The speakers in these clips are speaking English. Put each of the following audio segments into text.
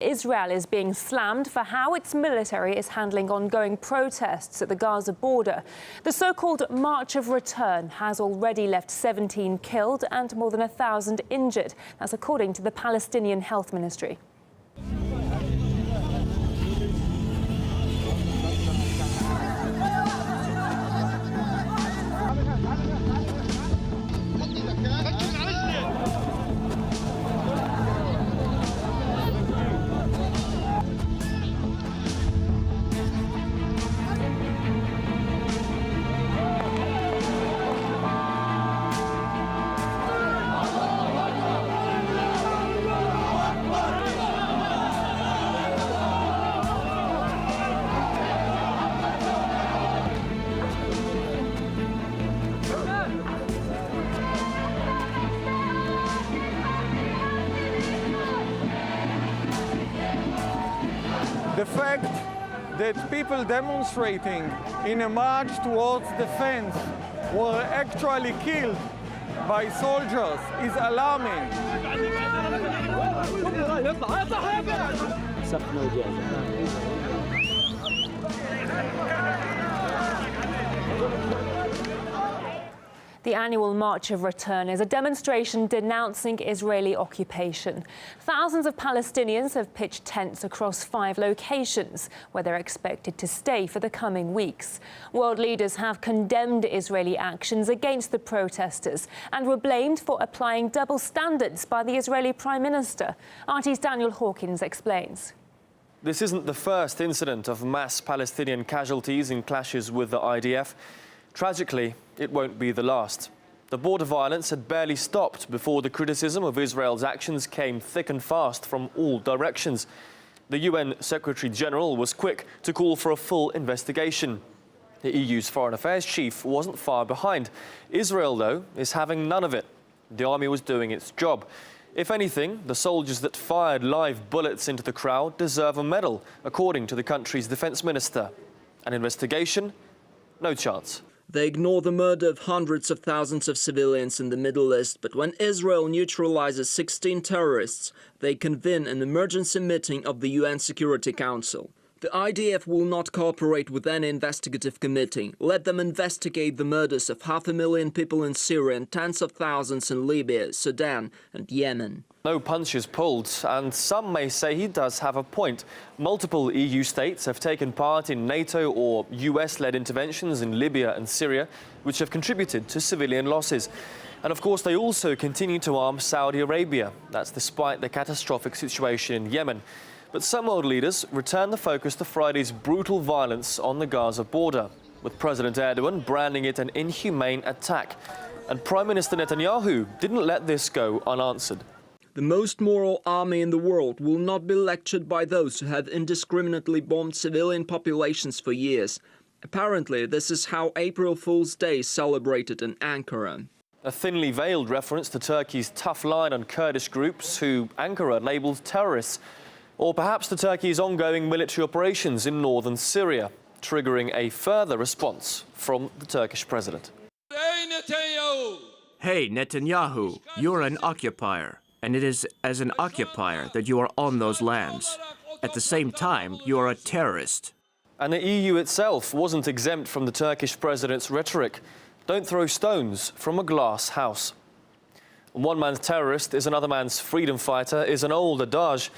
Israel is being slammed for how its military is handling ongoing protests at the Gaza border. The so-called March of Return has already left 17 killed and more than 1,000 injured. That's according to the Palestinian Health Ministry. The fact that people demonstrating in a march towards the fence were actually killed by soldiers is alarming. The annual March of Return is a demonstration denouncing Israeli occupation. Thousands of Palestinians have pitched tents across 5 locations, where they're expected to stay for the coming weeks. World leaders have condemned Israeli actions against the protesters and were blamed for applying double standards by the Israeli Prime Minister. RT's Daniel Hawkins explains. This isn't the first incident of mass Palestinian casualties in clashes with the IDF. Tragically, it won't be the last. The border violence had barely stopped before the criticism of Israel's actions came thick and fast from all directions. The UN Secretary-General was quick to call for a full investigation. The EU's Foreign Affairs chief wasn't far behind. Israel, though, is having none of it. The army was doing its job. If anything, the soldiers that fired live bullets into the crowd deserve a medal, according to the country's defense minister. An investigation? No chance. They ignore the murder of hundreds of thousands of civilians in the Middle East, but when Israel neutralizes 16 terrorists, they convene an emergency meeting of the UN Security Council. The IDF will not cooperate with any investigative committee. Let them investigate the murders of 500,000 people in Syria and tens of thousands in Libya, Sudan and Yemen. No punches pulled, and some may say he does have a point. Multiple EU states have taken part in NATO or US-led interventions in Libya and Syria, which have contributed to civilian losses. And of course, they also continue to arm Saudi Arabia. That's despite the catastrophic situation in Yemen. But some world leaders returned the focus to Friday's brutal violence on the Gaza border, with President Erdogan branding it an inhumane attack. And Prime Minister Netanyahu didn't let this go unanswered. The most moral army in the world will not be lectured by those who have indiscriminately bombed civilian populations for years. Apparently, this is how April Fool's Day is celebrated in Ankara. A thinly veiled reference to Turkey's tough line on Kurdish groups who Ankara labelled terrorists. Or perhaps to Turkey's ongoing military operations in northern Syria, triggering a further response from the Turkish president. Hey, Netanyahu, you're an occupier, and it is as an occupier that you are on those lands. At the same time, you are a terrorist. And the EU itself wasn't exempt from the Turkish president's rhetoric. Don't throw stones from a glass house. One man's terrorist is another man's freedom fighter is an old adage.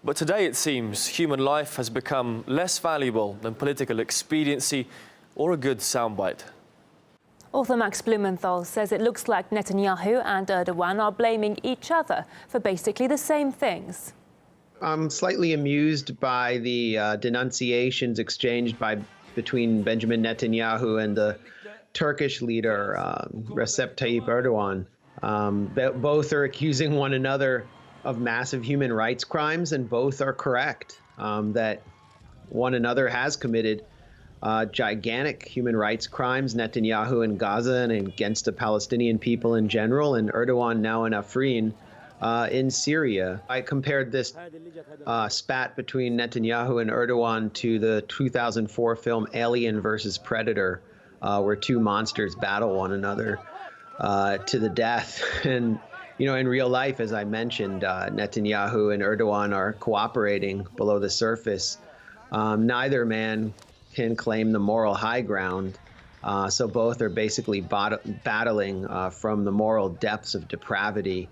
But today, it seems, human life has become less valuable than political expediency or a good soundbite. Author Max Blumenthal says it looks like Netanyahu and Erdogan are blaming each other for basically the same things. I'm slightly amused by the denunciations exchanged between Benjamin Netanyahu and the Turkish leader, Recep Tayyip Erdogan. Both are accusing one another of massive human rights crimes, and both are correct that one another has committed gigantic human rights crimes, Netanyahu in Gaza and against the Palestinian people in general, and Erdogan now in Afrin in Syria. I compared this spat between Netanyahu and Erdogan to the 2004 film Alien versus Predator, where 2 monsters battle one another to the death. And You know, in real life, as I mentioned, Netanyahu and Erdogan are cooperating below the surface. Neither man can claim the moral high ground. So both are basically battling from the moral depths of depravity